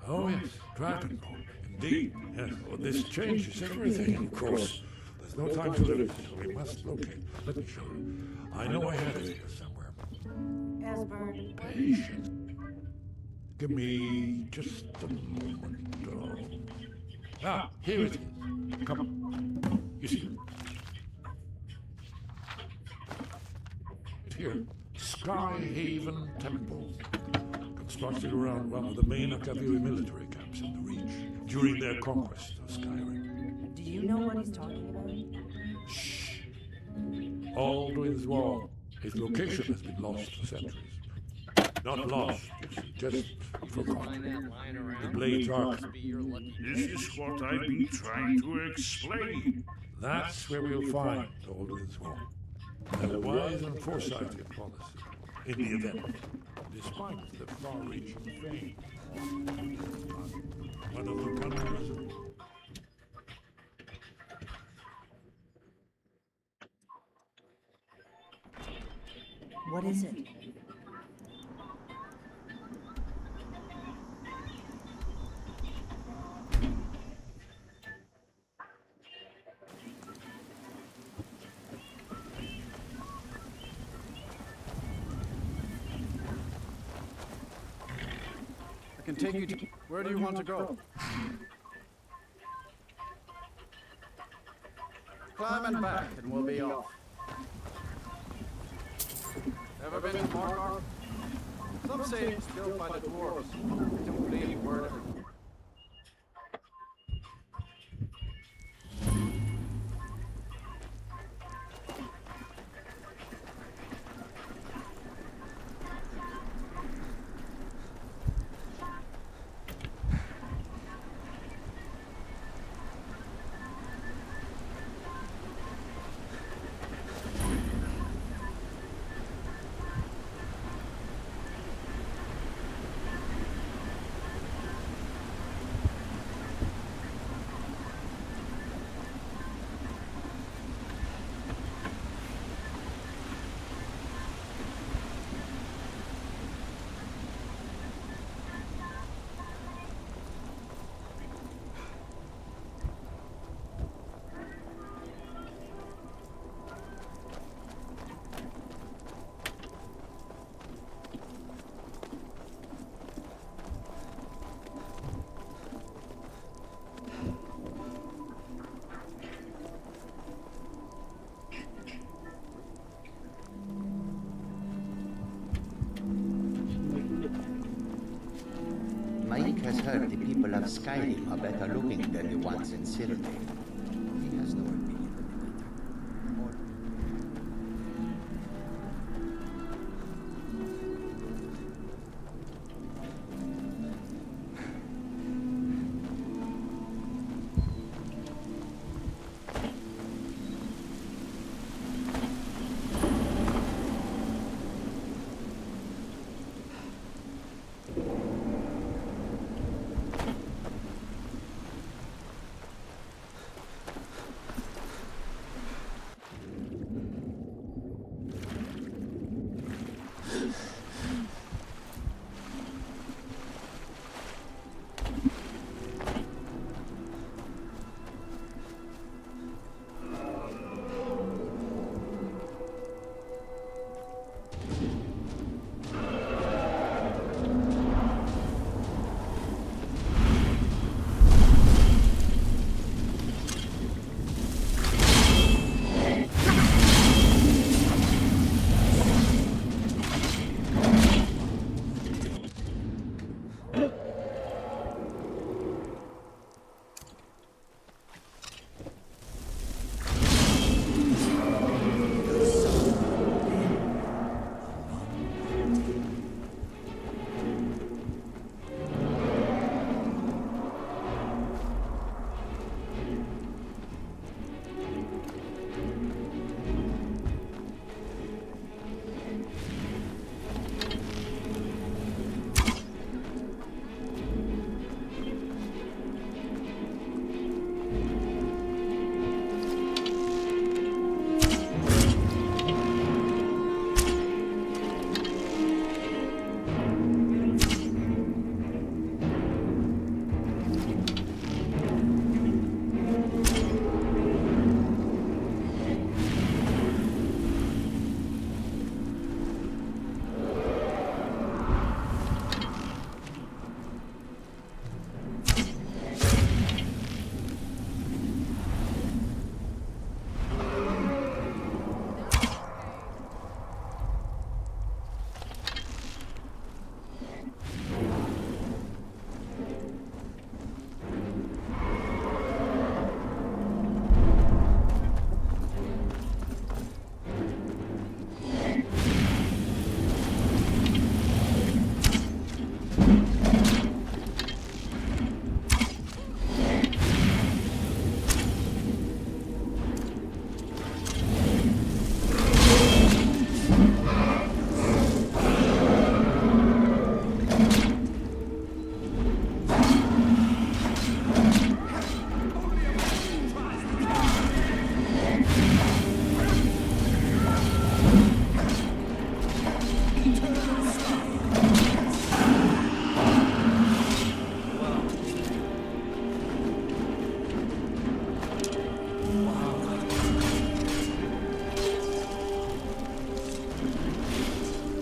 Oh yes, Dragonborn. Indeed, yes. Well, this changes everything, of course. There's no time to lose, so we must locate. Let me show you. I know I have it here somewhere. Asbird. Patience. Give me just a moment. Here it is. Come. You see. Here. Skyhaven Temple. Constructed around one of the main Akaviri military camps in the Reach during their conquest of Skyrim. Do you know what he's talking about? Shh. Alduin's Wall. His location has been lost for centuries. Not lost, just forgotten. The blades are. This is what I've been trying to explain. That's where we'll find Alduin's Wall. A wise and foresighted policy in the event, despite the far-reaching fame. One of the wonders. What is it? I can take you to... Where do you want to go? Climb and back and we'll be off. Ever been to Morgoth? Some say it's built by the dwarves. I don't believe a word of it. Mike has heard the people of Skyrim are better looking than the ones in Sylvania. He has no opinion on the matter.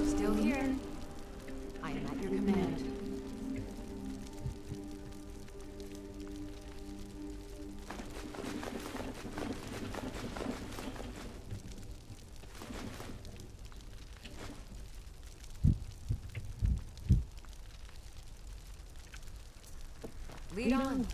Still here. I am at your command. Lead on.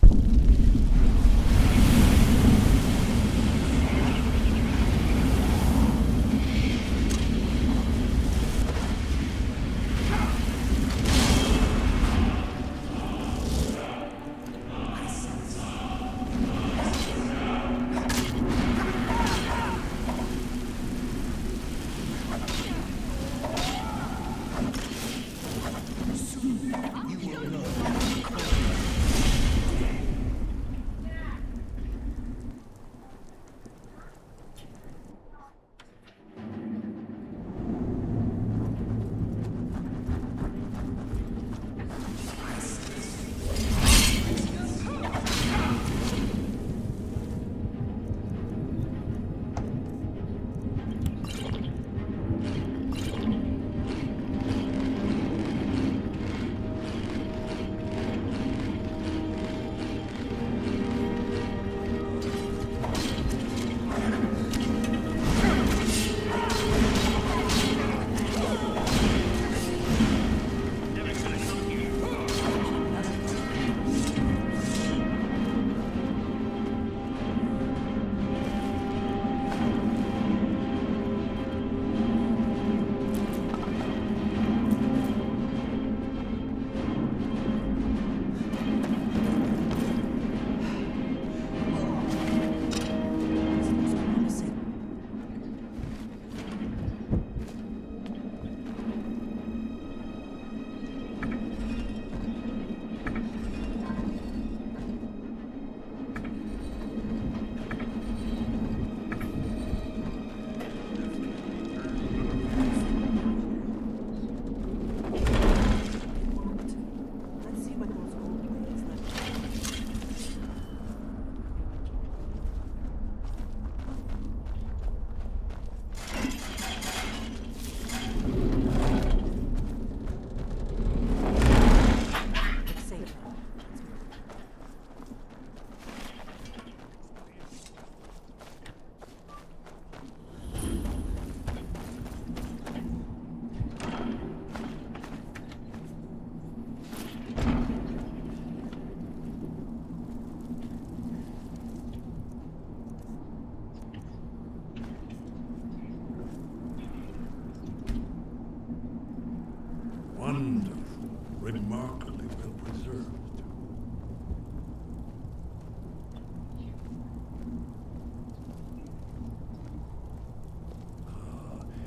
Wonderful, remarkably well preserved.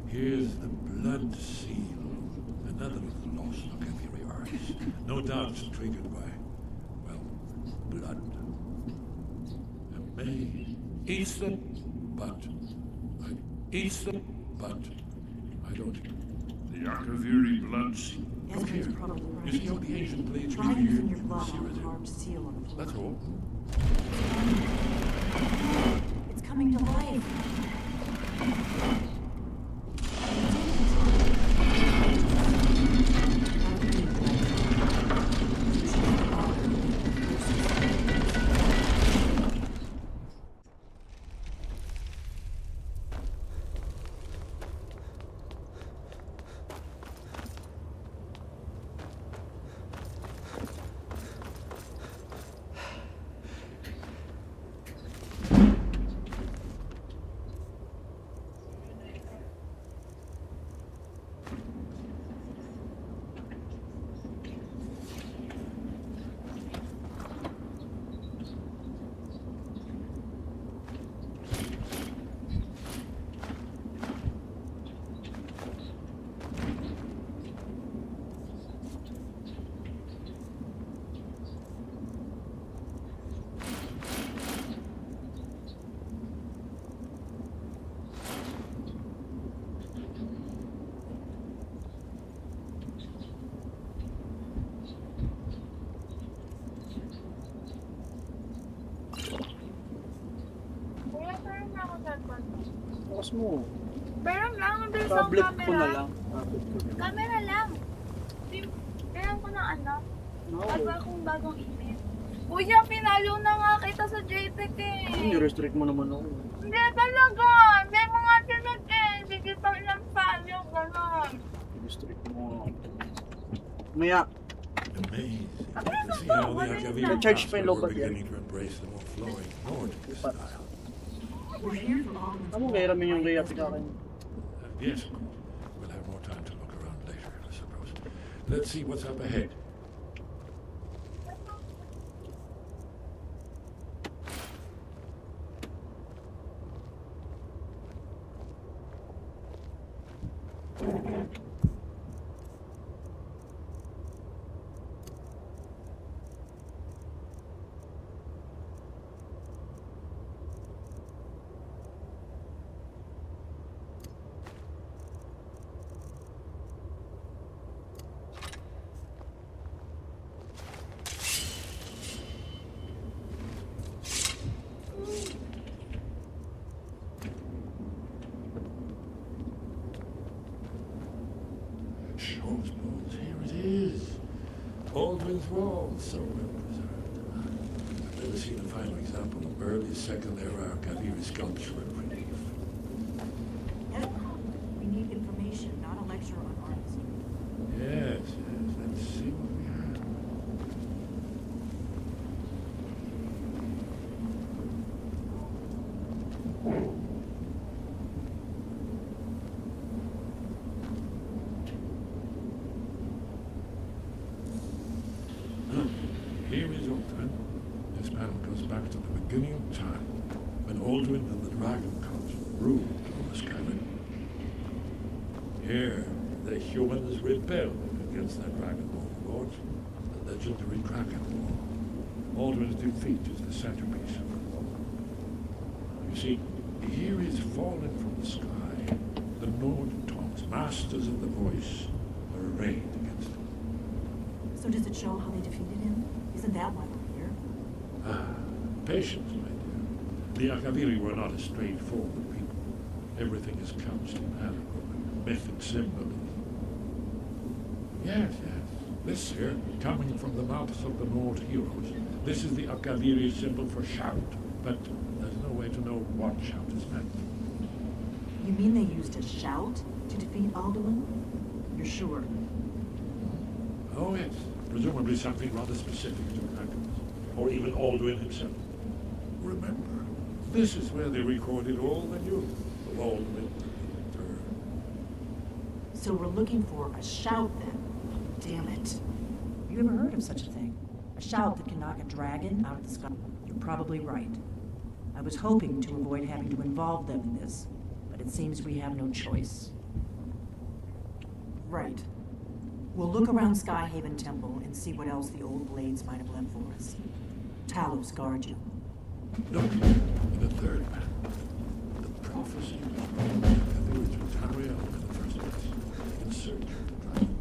Here's the blood seal. Another of the lost Locathieri arts. No doubt triggered by, well, blood. A maid eats the butt. Eats the butt. I don't... The Akaviri bloods. Look here. Esmond's probably You right. see how the ancient blades Try give using you your glove on the Cyrodiil? carved seal on the floor. That's all. It's coming to life. Lakas mo. Meron lang, mabilis ang Tablet ko na camera. lang. Tablet ko na lang. Camera lang. Meron ko ng ano. No. Bago akong bagong email. Kuya, pinalo na nga kita sa JTK eh. Restrict mo naman ako. Hindi talaga. Hindi mo nga tinag eh. Sige pa ilang follow. Ganon. Restrict mo. Maya. Amazing. See how the Akaviri Charge pa yung were local yan. beginning to embrace the more flowing Nordic style. Ano meron mo yung kaya tikakin? Yes, of course. We'll have more time to look around later, I suppose. Let's see what's up ahead. Shores bones, here it is. Baldwin's Wall, so well preserved. I've never seen a final example of early Second Era Akaviri sculpture and relief. We need information, not a lecture on art. Yes, yes, let's see what we have. Here is Aldrin. This panel goes back to the beginning of time, when Aldrin and the Dragon Cult ruled over Skyrim. Here, the humans rebelled against their Dragonborn lords, the legendary Dragonborn. Aldrin's defeat is the centerpiece of the war. You see, here is fallen from the sky. The Nord Tongs, masters of the voice, were arrayed against him. So does it show how they defeated him? Isn't that why we're here? Ah, patience, my dear. The Akaviri were not a straightforward people. Everything is couched in allegory, mythic symbolism. Yes, yes. This here, coming from the mouths of the Nord heroes, this is the Akaviri symbol for shout, but there's no way to know what shout is meant. You mean they used a shout to defeat Alduin? You're sure? Oh, yes. Presumably something rather specific to dragons, or even Alduin himself. Remember, this is where they recorded all the news of Alduin and the Third. So we're looking for a shout then? Damn it. You ever heard of such a thing? A shout that can knock a dragon out of the sky? You're probably right. I was hoping to avoid having to involve them in this, but it seems we have no choice. Right. We'll look around Skyhaven Temple and see what else the old blades might have left for us. Talos guard you. Look, in the third map, the prophecy of the village was Ariel in the first place, in search of the dragon.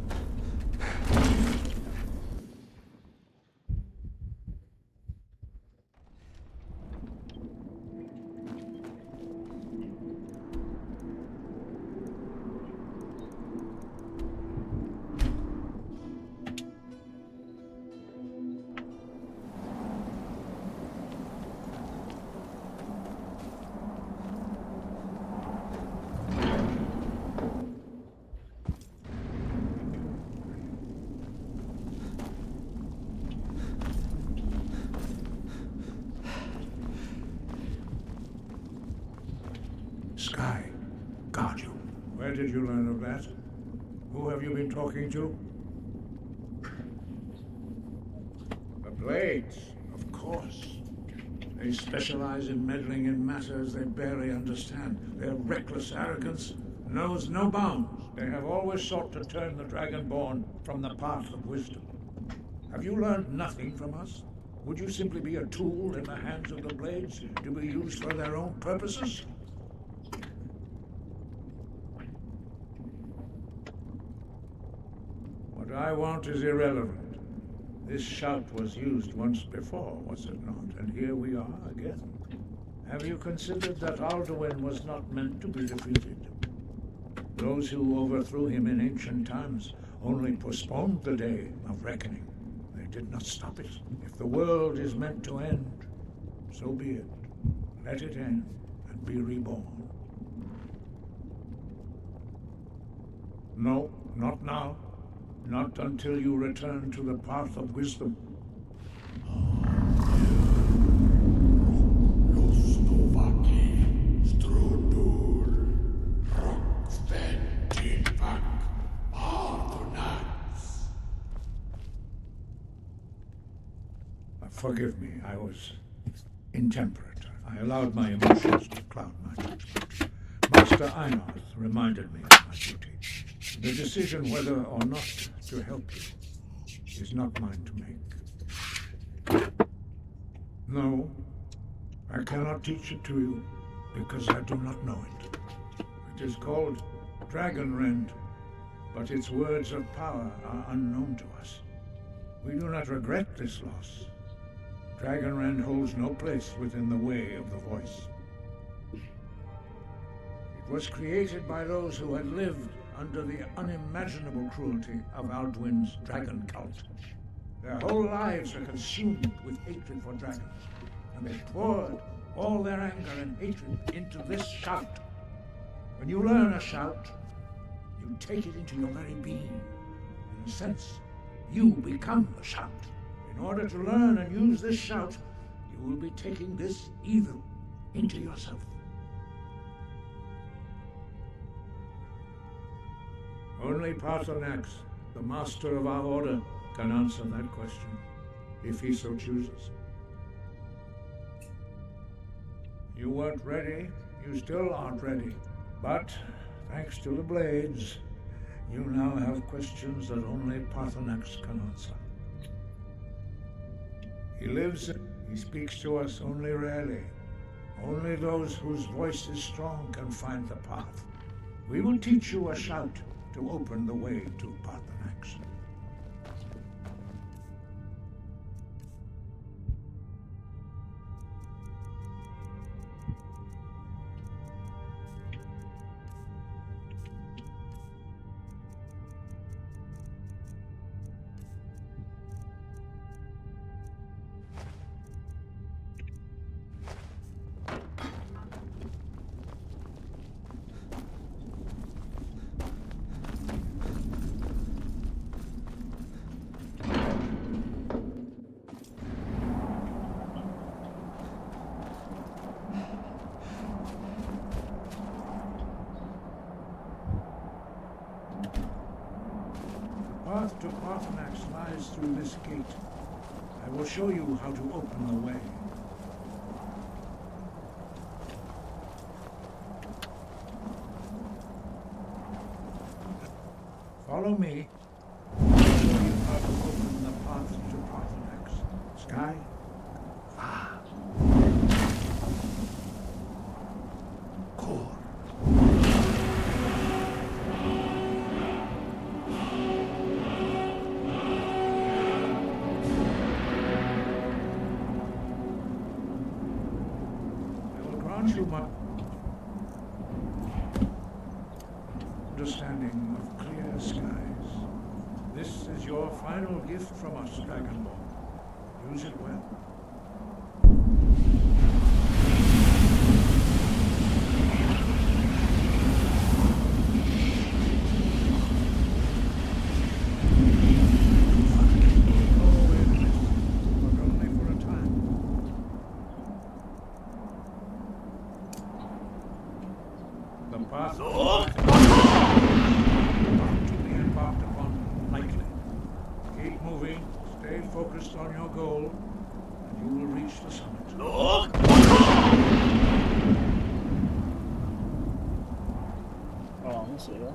Sky, guard you. Where did you learn of that? Who have you been talking to? The Blades, of course. They specialize in meddling in matters they barely understand. Their reckless arrogance knows no bounds. They have always sought to turn the Dragonborn from the path of wisdom. Have you learned nothing from us? Would you simply be a tool in the hands of the Blades to be used for their own purposes? What I want is irrelevant. This shout was used once before, was it not? And here we are again. Have you considered that Alduin was not meant to be defeated? Those who overthrew him in ancient times only postponed the day of reckoning. They did not stop it. If the world is meant to end, so be it. Let it end and be reborn. No, not now. Not until you return to the path of wisdom. Forgive me, I was intemperate. I allowed my emotions to cloud my judgment. Master Einarth reminded me of my duty. The decision whether or not to help you is not mine to make. No, I cannot teach it to you because I do not know it. It is called Dragonrend, but its words of power are unknown to us. We do not regret this loss. Dragonrend holds no place within the way of the voice. It was created by those who had lived under the unimaginable cruelty of Alduin's dragon cult. Their whole lives are consumed with hatred for dragons, and they poured all their anger and hatred into this shout. When you learn a shout, you take it into your very being. In a sense, you become the shout. In order to learn and use this shout, you will be taking this evil into yourself. Only Paarthurnax, the master of our order, can answer that question, if he so chooses. You weren't ready, you still aren't ready. But, thanks to the blades, you now have questions that only Paarthurnax can answer. He lives, he speaks to us only rarely. Only those whose voice is strong can find the path. We will teach you a shout to open the way to Paarthurnax. The path to Paarthurnax lies through this gate. I will show you how to open the way. Follow me. I will show you how to open the path to Paarthurnax. Sky, far. Core. You my understanding of clear skies. This is your final gift from us, Dragonborn. Use it well. The path not to be embarked upon lightly. Keep moving, stay focused on your goal, and you will reach the summit. Oh, non so, eh.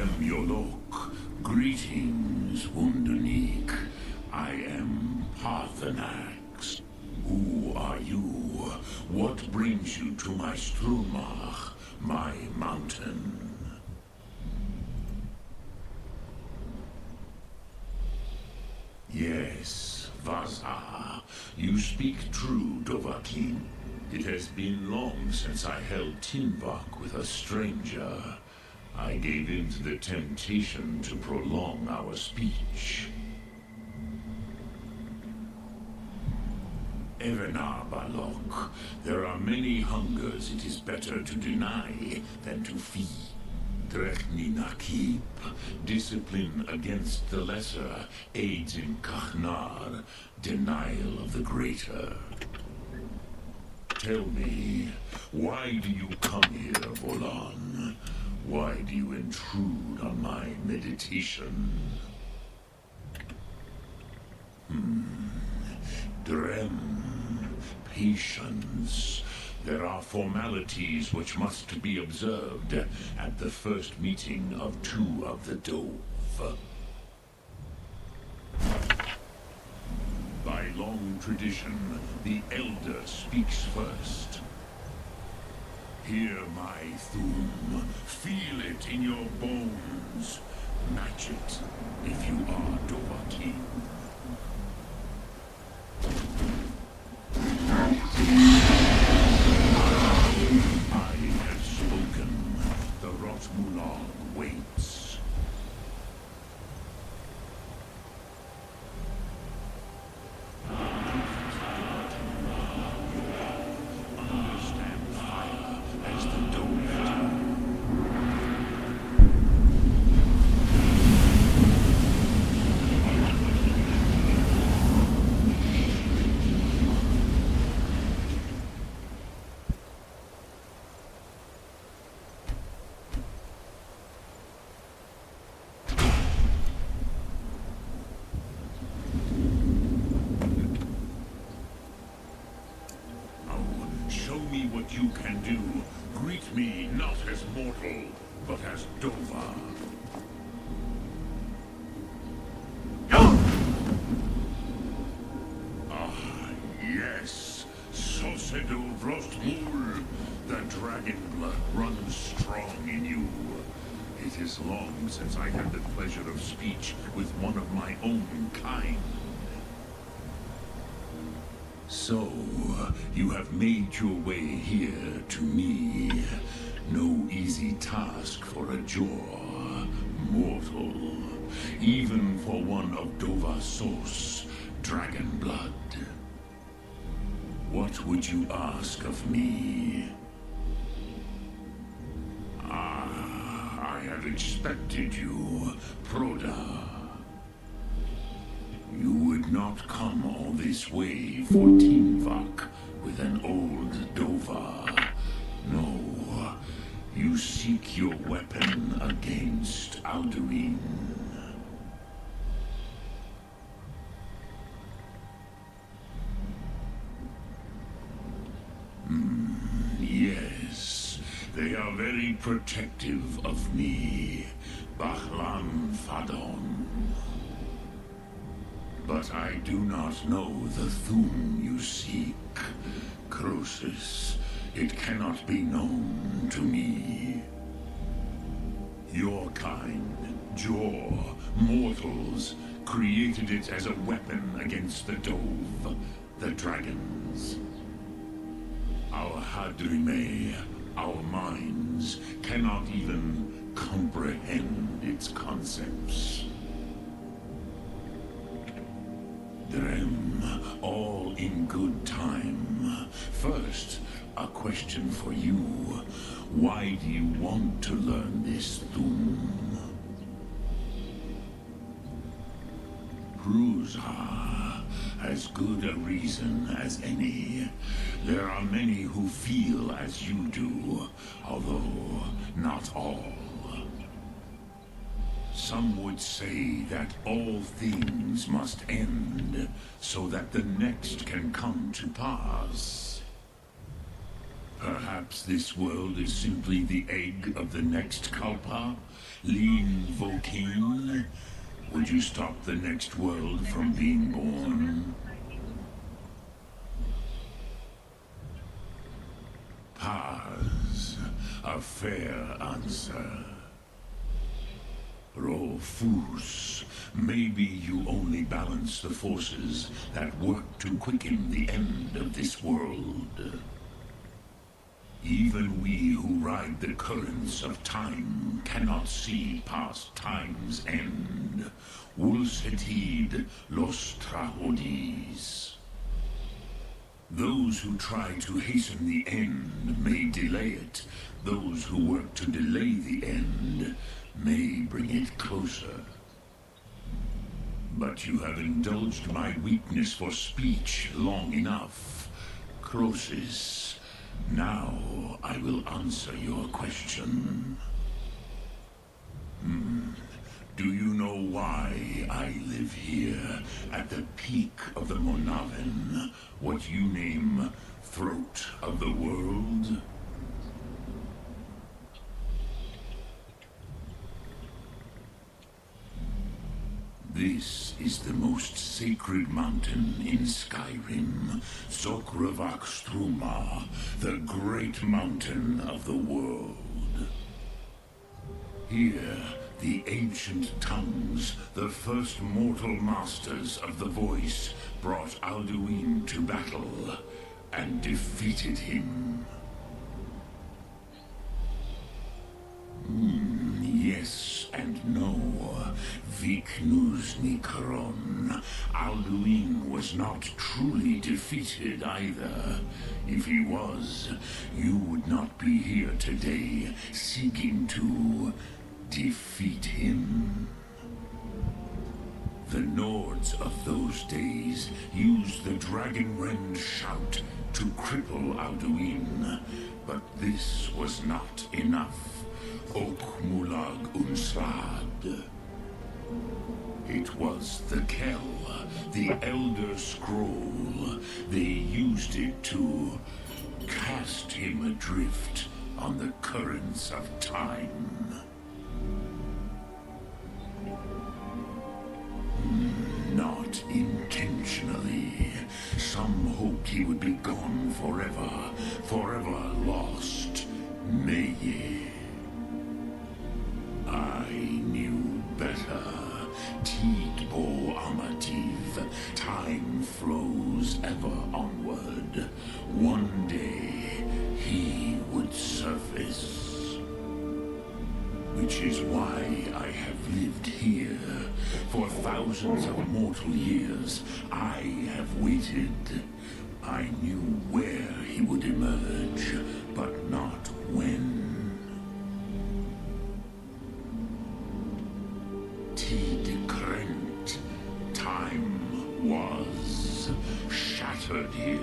Drem Yolok. Greetings, Wundernik. I am Parthenax. Who are you? What brings you to my Strumach, my mountain? Yes, Vaza. You speak true, Dovahkiin. It has been long since I held Tinvak with a stranger. I gave in to the temptation to prolong our speech. Evenar Balok, there are many hungers it is better to deny than to feed. Drechni Nakib, discipline against the lesser aids in Kachnar, denial of the greater. Tell me, why do you come here, Volan? Why do you intrude on my meditation? Drem, patience. There are formalities which must be observed at the first meeting of two of the Dove. By long tradition, the Elder speaks first. Hear my Thum. Feel it in your bones. Match it if you are Dovahkiin. I have spoken. The Rotmulag waits. Understand fire as the Dove do. Show me what you can do. Greet me not as mortal, but as Dova. Ah, yes. Sosedo Vrostmul. The dragon blood runs strong in you. It is long since I had the pleasure of speech with one of my own kind. So, you have made your way here to me. No easy task for a Jor, mortal. Even for one of Dovasos, dragon blood. What would you ask of me? Ah, I have expected you, Proda. You would not come all this way for Tinvak with an old Dova. No, you seek your weapon against Alduin. Yes, they are very protective of me, Bahlan Fadon. But I do not know the Thum you seek. Croesus, it cannot be known to me. Your kind, Jor, mortals, created it as a weapon against the Dove, the dragons. Our Hadrime, our minds, cannot even comprehend its concepts. Drem, all in good time. First, a question for you. Why do you want to learn this Thum? Ruza, as good a reason as any. There are many who feel as you do, although not all. Some would say that all things must end, so that the next can come to pass. Perhaps this world is simply the egg of the next Kalpa? Lean Vokeen? Would you stop the next world from being born? Paz, a fair answer. Rofus, maybe you only balance the forces that work to quicken the end of this world. Even we who ride the currents of time cannot see past time's end. Wulsetid los trahodis. Those who try to hasten the end may delay it. Those who work to delay the end may bring it closer. But you have indulged my weakness for speech long enough. Croesus, now I will answer your question. Do you know why I live here, at the peak of the Monaven, what you name throat of the world? This is the most sacred mountain in Skyrim, Sokravak Struma, the great mountain of the world. Here, the ancient tongues, the first mortal masters of the voice, brought Alduin to battle and defeated him. Yes and no. Viknus Nikron. Alduin was not truly defeated either. If he was, you would not be here today seeking to defeat him. The Nords of those days used the Dragonborn shout to cripple Alduin, but this was not enough. Okmulag Unsrad. It was the Kell, the Elder Scroll. They used it to cast him adrift on the currents of time. Not intentionally. Some hoped he would be gone forever, forever lost. Meye. I knew better. Tidbo Amativ. Time flows ever onward. One day, he would surface. Which is why I have lived here. For thousands of mortal years, I have waited. I knew where he would emerge, but not when. Time was shattered here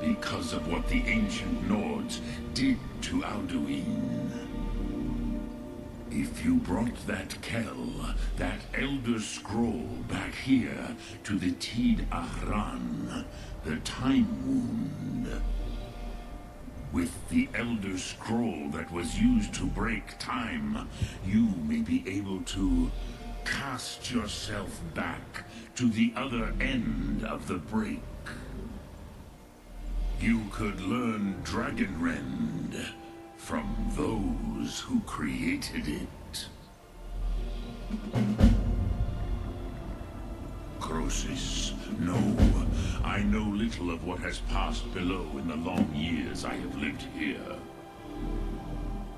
because of what the ancient Nords did to Alduin. If you brought that Kell, that Elder Scroll back here to the Tid Ahran, the Time Wound, with the Elder Scroll that was used to break time, you may be able to cast yourself back to the other end of the break. You could learn Dragonrend from those who created it. Croesus, no. I know little of what has passed below in the long years I have lived here.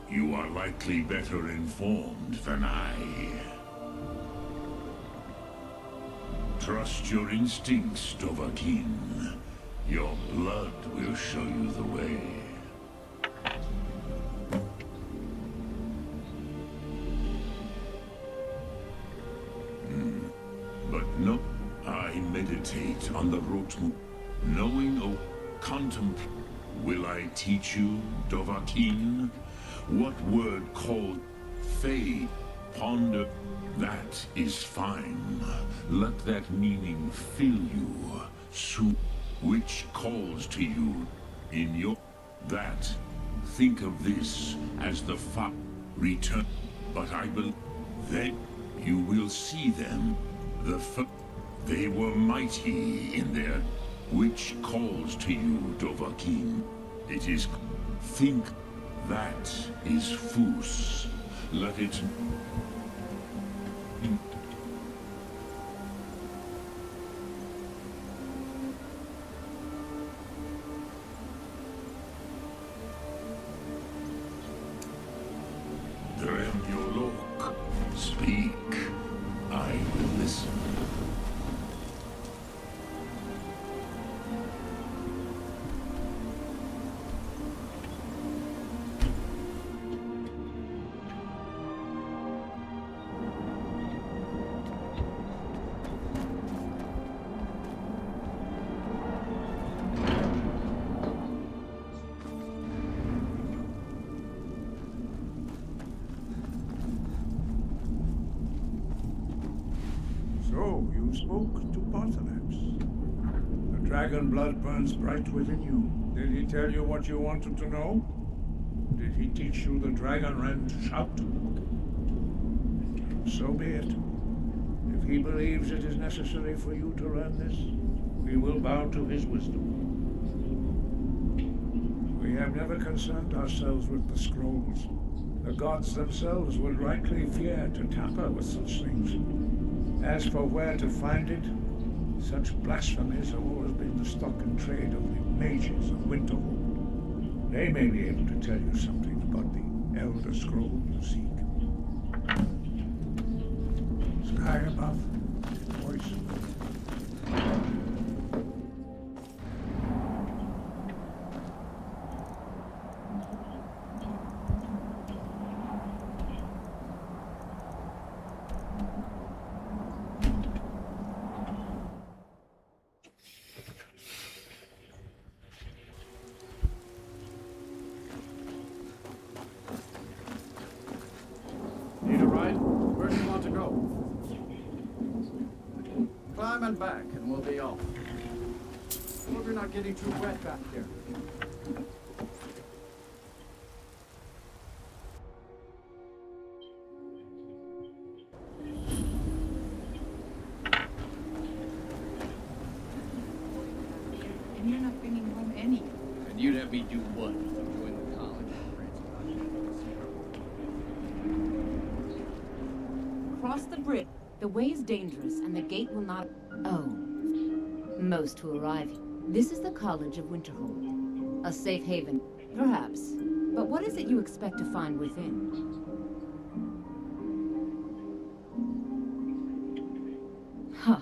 You are likely better informed than I. Trust your instincts, Dovahkiin. Your blood will show you the way. But no, I meditate on the Rotmu. Knowing or contemplate. Will I teach you, Dovahkiin? What word called Fae? Ponder. That is fine. Let that meaning fill you. Which calls to you in your... That. Think of this as the return. But I believe then you will see them. They were mighty in their, which calls to you, Dovahkiin. It is. Think that is Fus. Let it. Dremjolok, speak. I will listen. So, you spoke to Bartholomew. The dragon blood burns bright within you. Did he tell you what you wanted to know? Did he teach you the dragon rend shout? So be it. If he believes it is necessary for you to learn this, we will bow to his wisdom. We have never concerned ourselves with the scrolls. The gods themselves would rightly fear to tamper with such things. As for where to find it, such blasphemies have always been the stock and trade of the mages of Winterhold. They may be able to tell you something about the Elder Scroll you seek. Sky above, voice. Need a ride? Where do you want to go? Climb and back, and we'll be off. Hope you're not getting too wet back here. And you're not bringing home any. And you'd have me do what? Join the college? Cross the bridge. The way is dangerous, and the gate will not... Oh. Most who arrive. This is the College of Winterhold. A safe haven, perhaps. But what is it you expect to find within? Huh.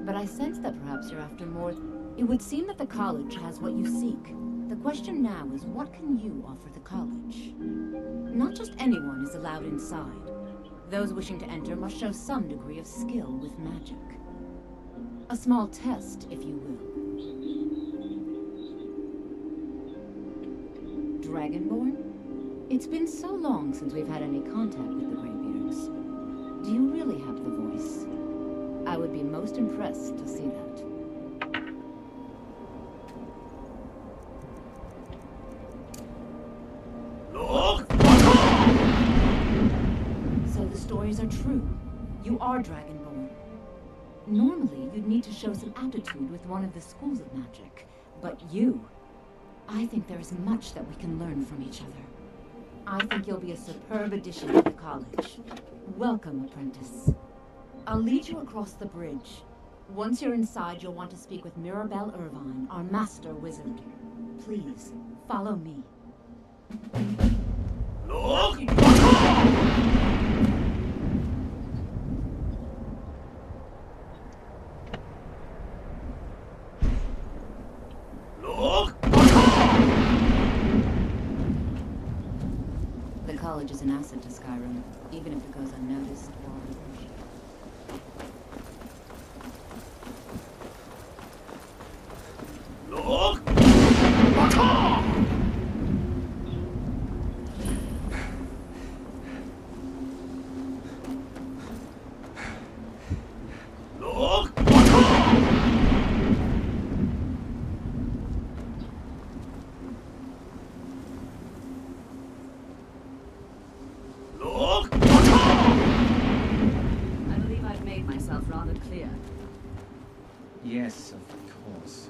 But I sense that perhaps you're after more. It would seem that the college has what you seek. The question now is, what can you offer the college? Not just anyone is allowed inside. Those wishing to enter must show some degree of skill with magic. A small test, if you will. Dragonborn? It's been so long since we've had any contact with the Greybeards. Do you really have the voice? I would be most impressed to see that. So the stories are true. You are Dragonborn. Normally, you'd need to show some aptitude with one of the schools of magic. But you... I think there is much that we can learn from each other. I think you'll be a superb addition to the college. Welcome, apprentice. I'll lead you across the bridge. Once you're inside, you'll want to speak with Mirabelle Irvine, our master wizard. Please, follow me. Look! Look! The college is an asset to Skyrim, even if it goes unnoticed or unappreciated. Look! Look! Yes, of course.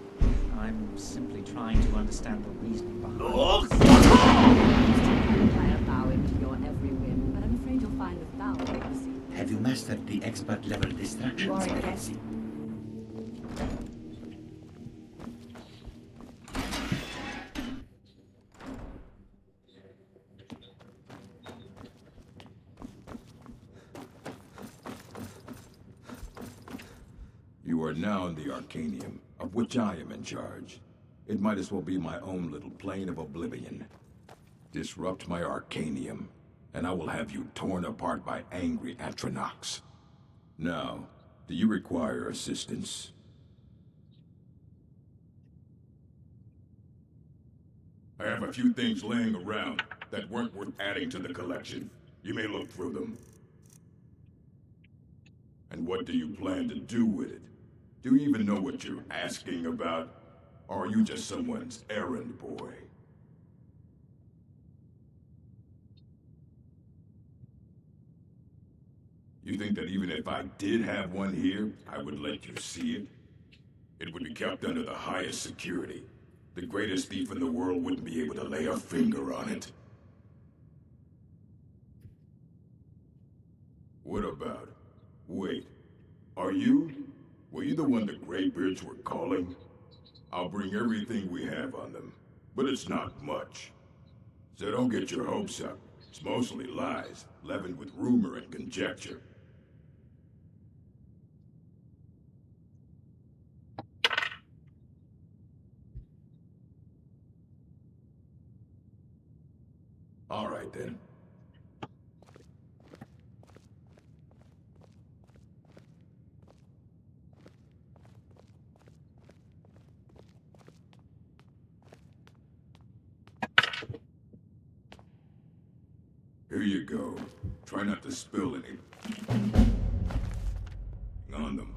I'm simply trying to understand the reasoning behind it. I am bowing to your every whim, but I'm afraid you'll find the bow easy. Have you mastered the expert level distraction? You are a guest. You are now in the Arcanium, of which I am in charge. It might as well be my own little plane of oblivion. Disrupt my Arcanium, and I will have you torn apart by angry Atronachs. Now, do you require assistance? I have a few things laying around that weren't worth adding to the collection. You may look through them. And what do you plan to do with it? Do you even know what you're asking about? Or are you just someone's errand boy? You think that even if I did have one here, I would let you see it? It would be kept under the highest security. The greatest thief in the world wouldn't be able to lay a finger on it. What about? Wait, are you? Were you the one the Greybeards were calling? I'll bring everything we have on them, but it's not much. So don't get your hopes up. It's mostly lies, leavened with rumor and conjecture. All right then. Here you go. Try not to spill any. On them.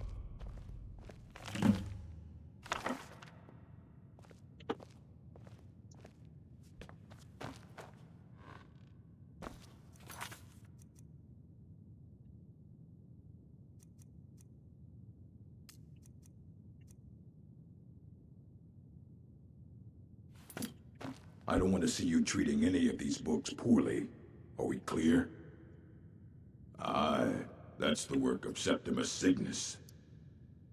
I don't want to see you treating any of these books poorly. Are we clear? Aye, that's the work of Septimus Cygnus.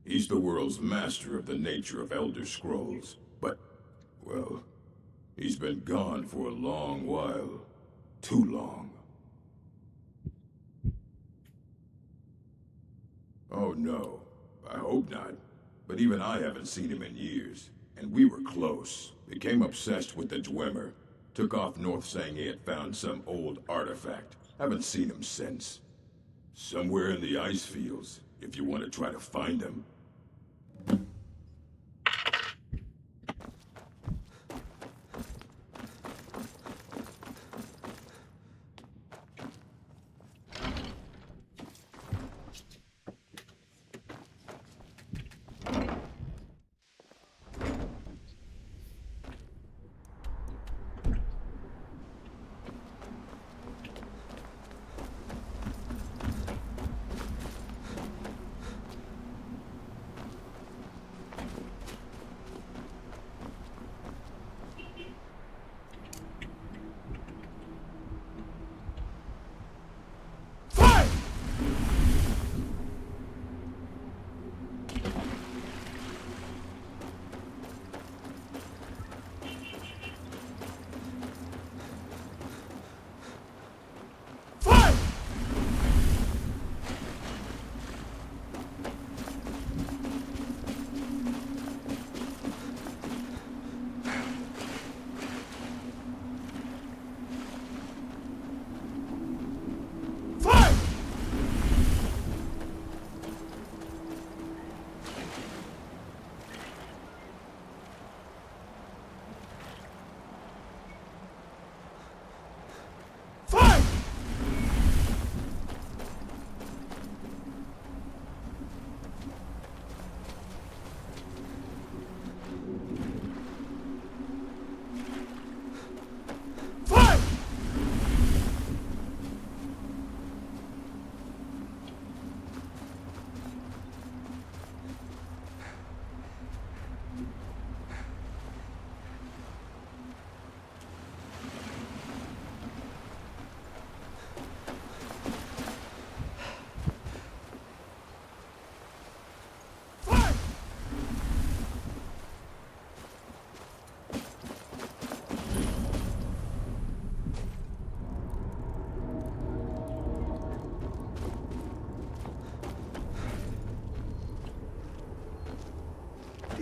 He's the world's master of the nature of Elder Scrolls, but, well, he's been gone for a long while. Too long. Oh no, I hope not. But even I haven't seen him in years, and we were close. Became obsessed with the Dwemer. Took off north saying he had found some old artifact. Haven't seen him since. Somewhere in the ice fields, if you want to try to find him.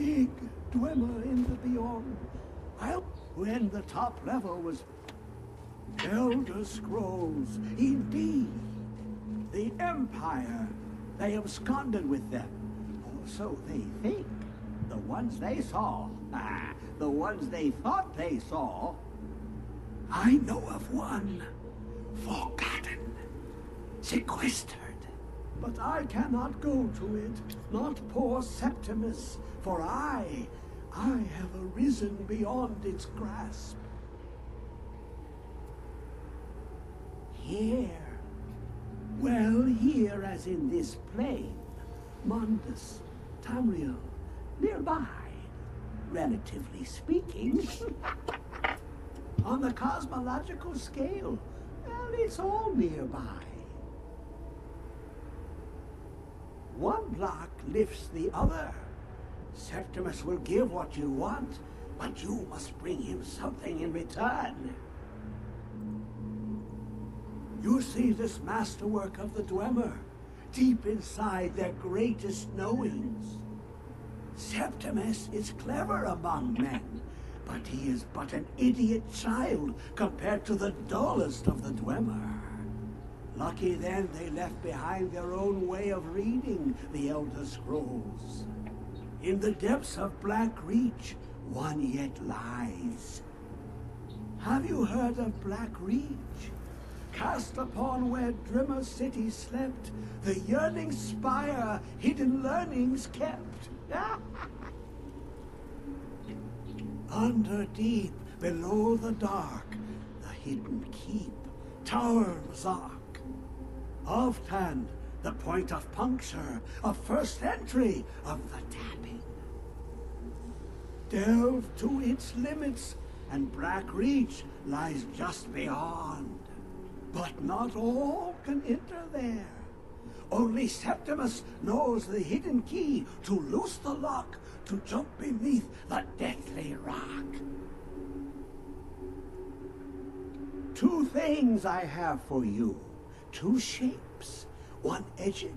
big dwemer in the beyond. When the top level was Elder Scrolls, indeed. The Empire, they absconded with them. Or so they think. The ones they saw. The ones they thought they saw. I know of one. Forgotten. Sequestered. But I cannot go to it. Not poor Septimus. For I have arisen beyond its grasp. Here. Well, here as in this plane. Mundus, Tamriel, nearby. Relatively speaking. On the cosmological scale, well, it's all nearby. One block lifts the other. Septimus will give what you want, but you must bring him something in return. You see this masterwork of the Dwemer, deep inside their greatest knowings. Septimus is clever among men, but he is but an idiot child compared to the dullest of the Dwemer. Lucky then they left behind their own way of reading the Elder Scrolls. In the depths of Black Reach, one yet lies. Have you heard of Black Reach? Cast upon where Drimmer City slept, the yearning spire hidden learnings kept. Under deep, below the dark, the hidden keep, Tower Mazark. Oft-hand, the point of puncture, of first entry, of the tapping. Delve to its limits, and Black Reach lies just beyond. But not all can enter there. Only Septimus knows the hidden key to loose the lock, to jump beneath the deathly rock. Two things I have for you. Two shapes. One edged,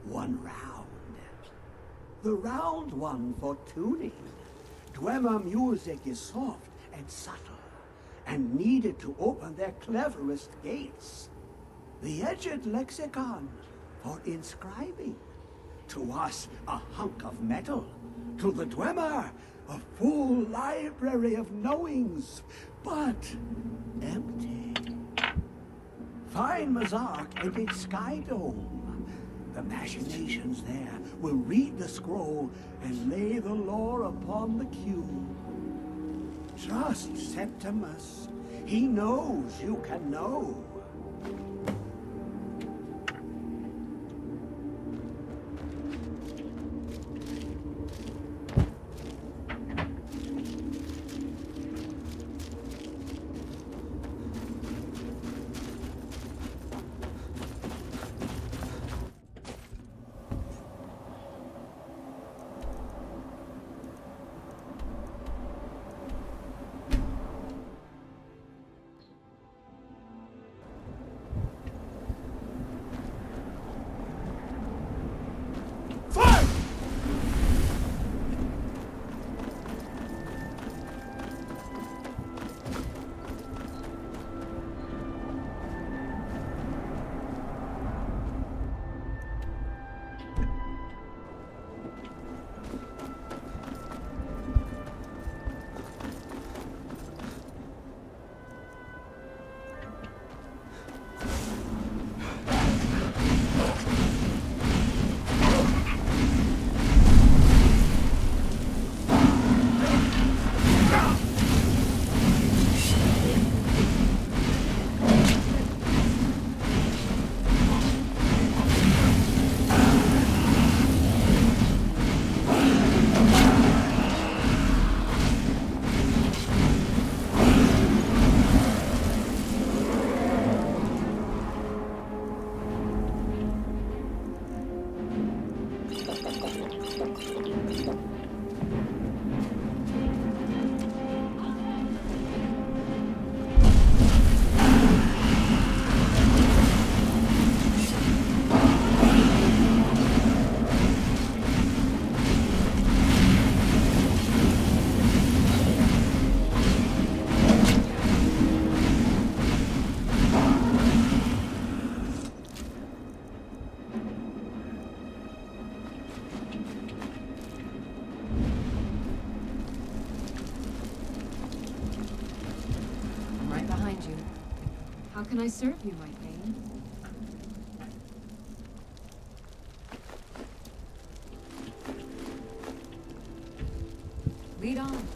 one round. The round one for tuning. Dwemer music is soft and subtle, and needed to open their cleverest gates. The edged lexicon for inscribing. To us, a hunk of metal. To the Dwemer, a full library of knowings, but empty. Find Mazark and its sky dome. The machinations there will read the scroll and lay the lore upon the cube. Trust Septimus. He knows you can know. can I serve you, my queen? Lead on.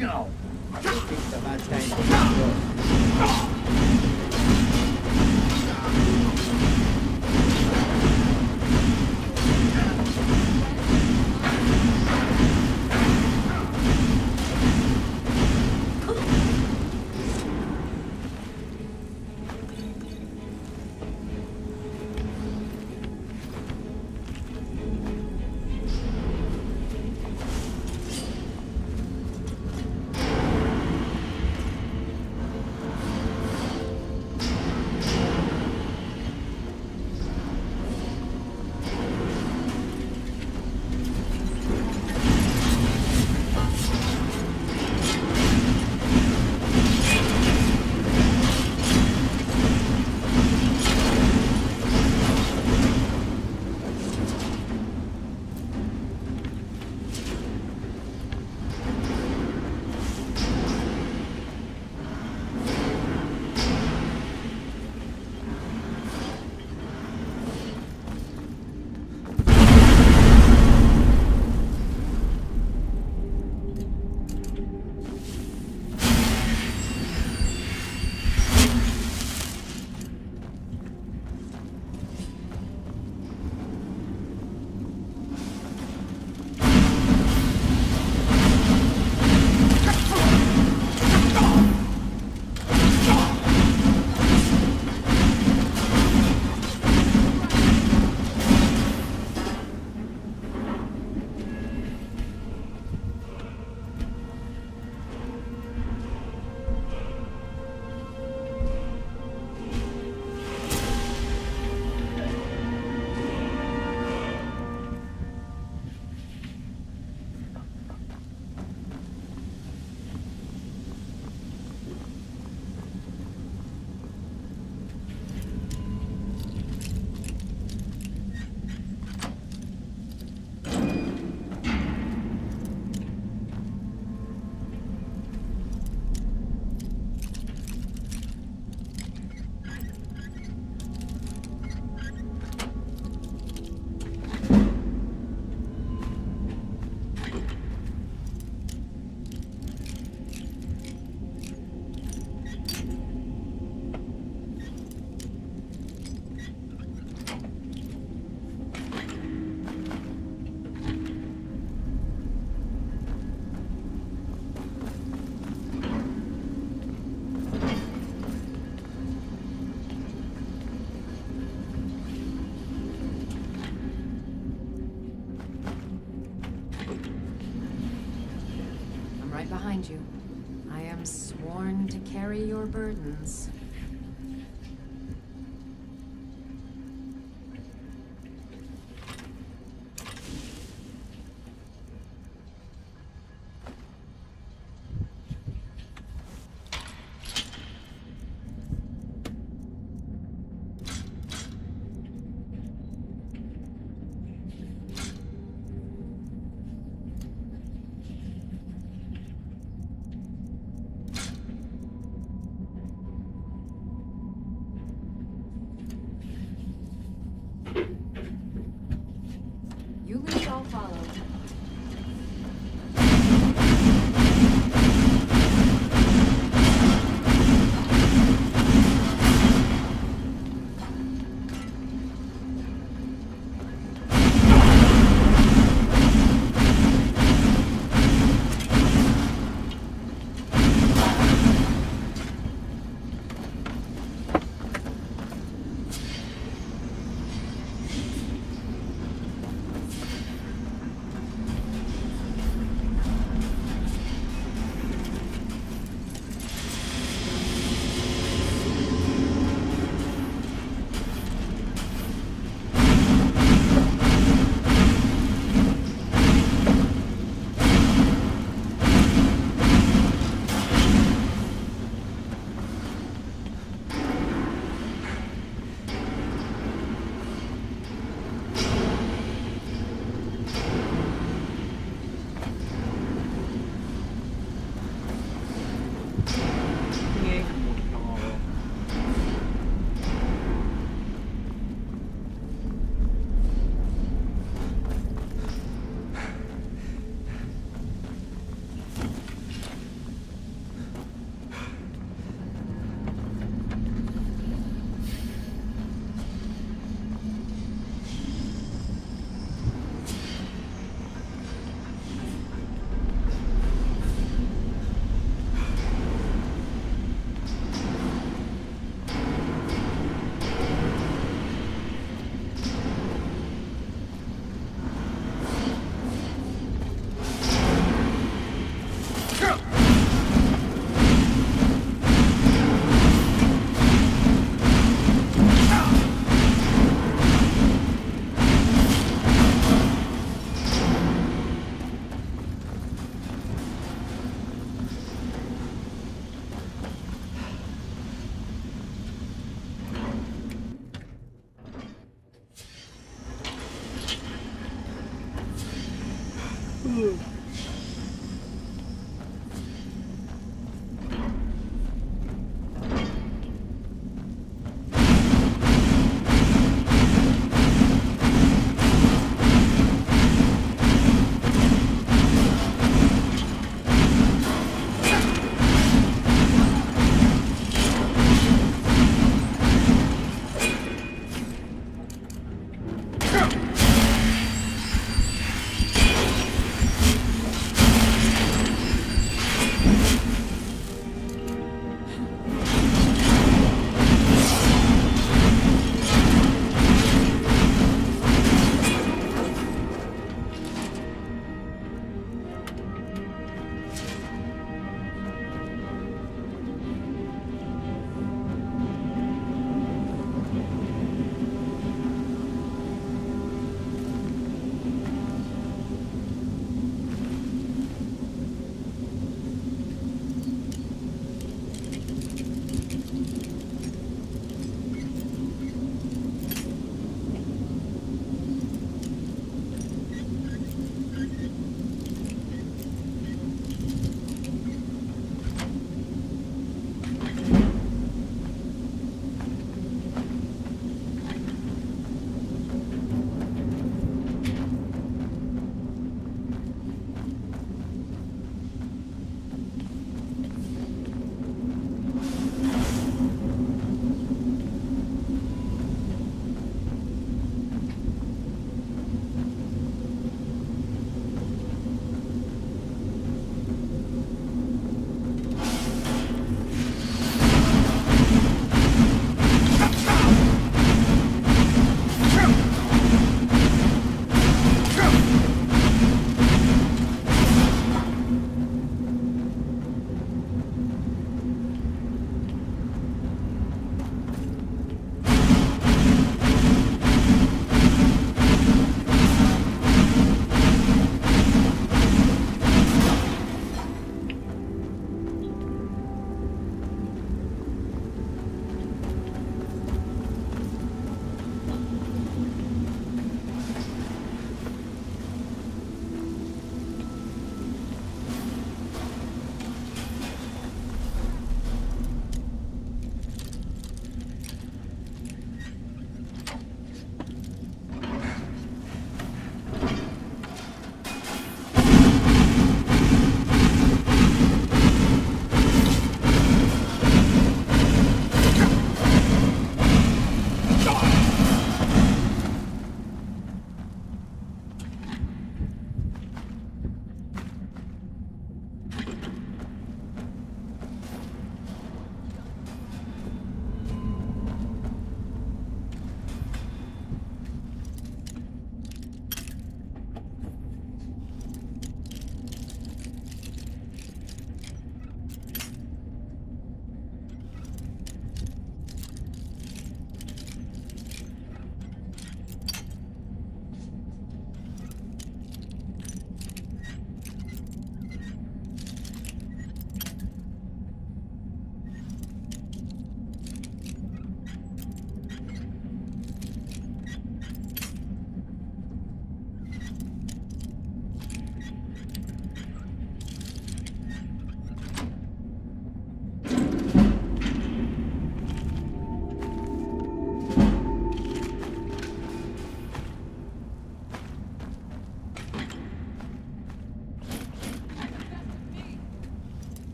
No! I think it's about time to go. Behind you. I am sworn to carry your burdens.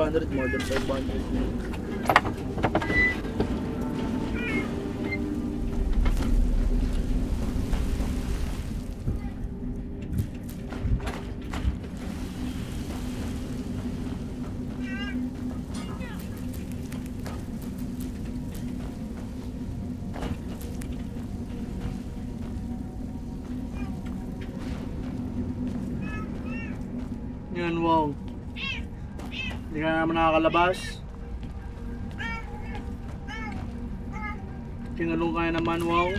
500, more than 500. Yan, wow. Hindi ka naman nakakalabas. Tinulong ka naman, wow.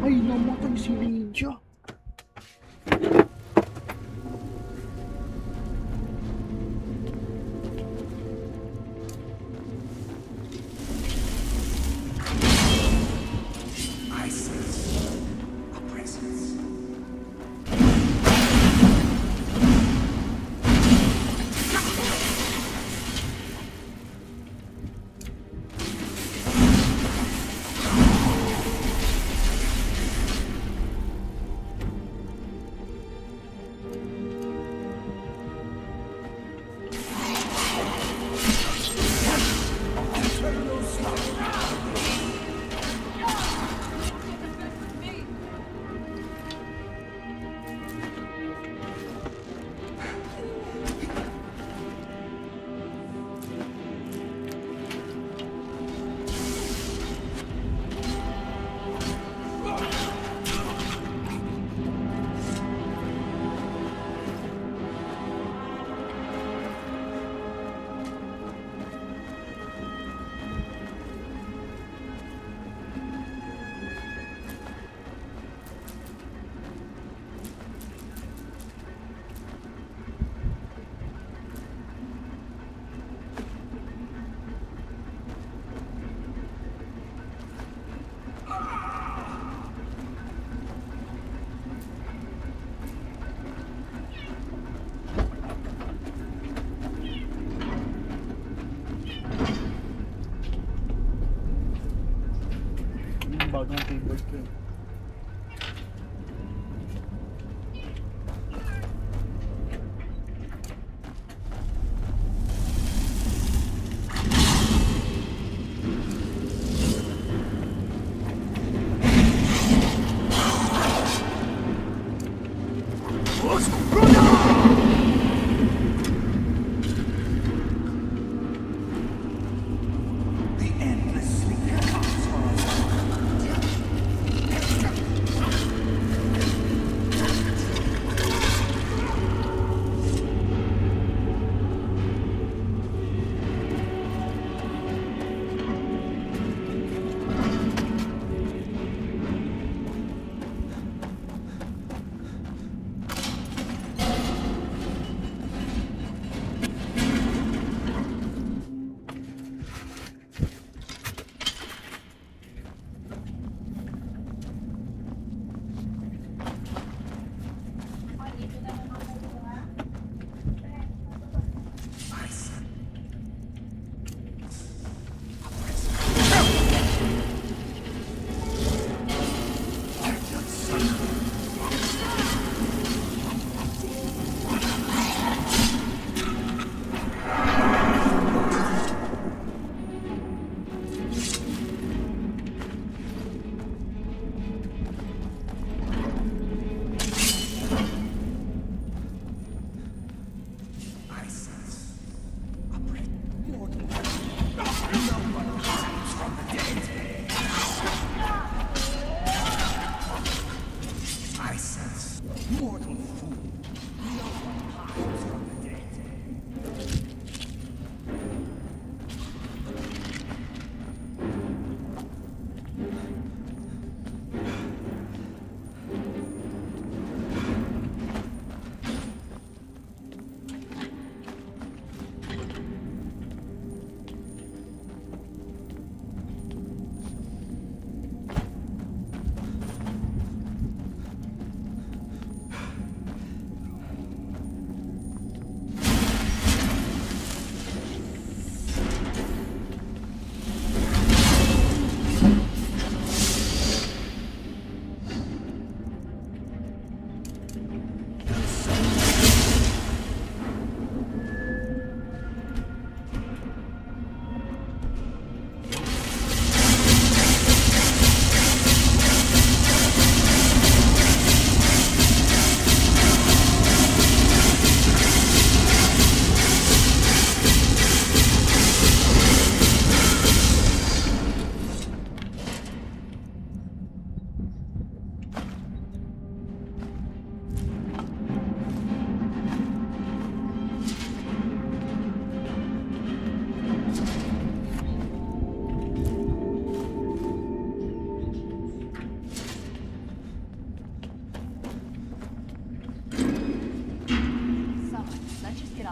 Ay, namatay si Lydia. I sense a presence. Bagong keyboard ko. The endless sleep comes for us.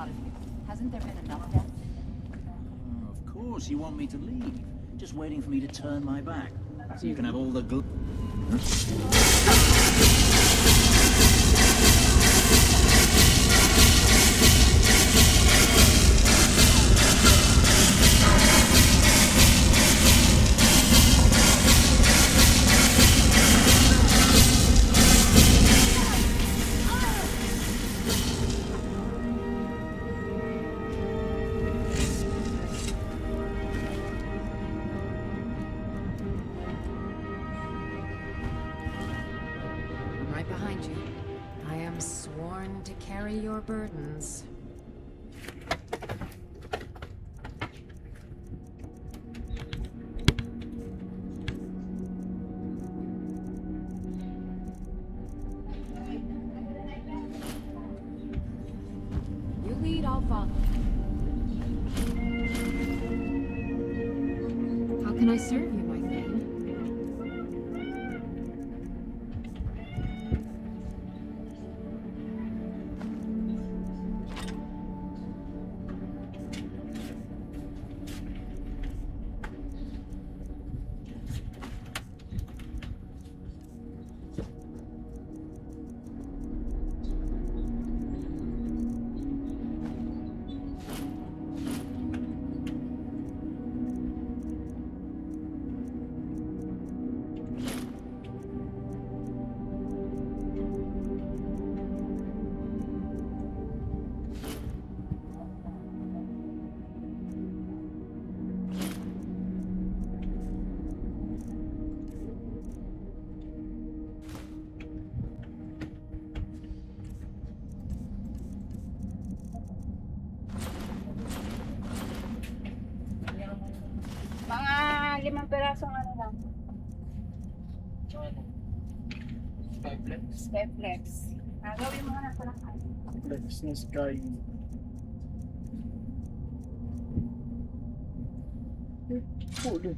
out of here. Hasn't there been enough deaths? Of course you want me to leave. Just waiting for me to turn my back. So you can have all the Right behind you. I am sworn to carry your burdens. You lead, I'll follow. How can I serve you, my thane? Mga 5 pirasong ano lang. Steplex. Gawin mo na ito lang. Flex na Skyrim. Huli.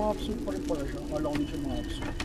Mga absurd pa rin pala siya. Akala ko din siya mga absurd.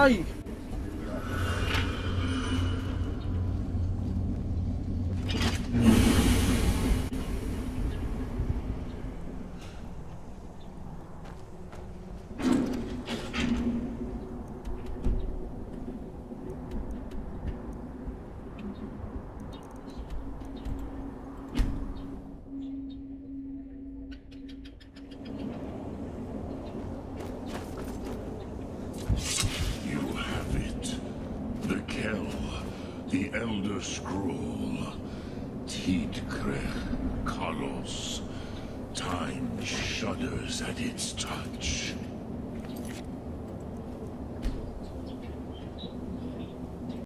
Ay! The Elder Scroll, Tidkrech Kalos. Time shudders at its touch.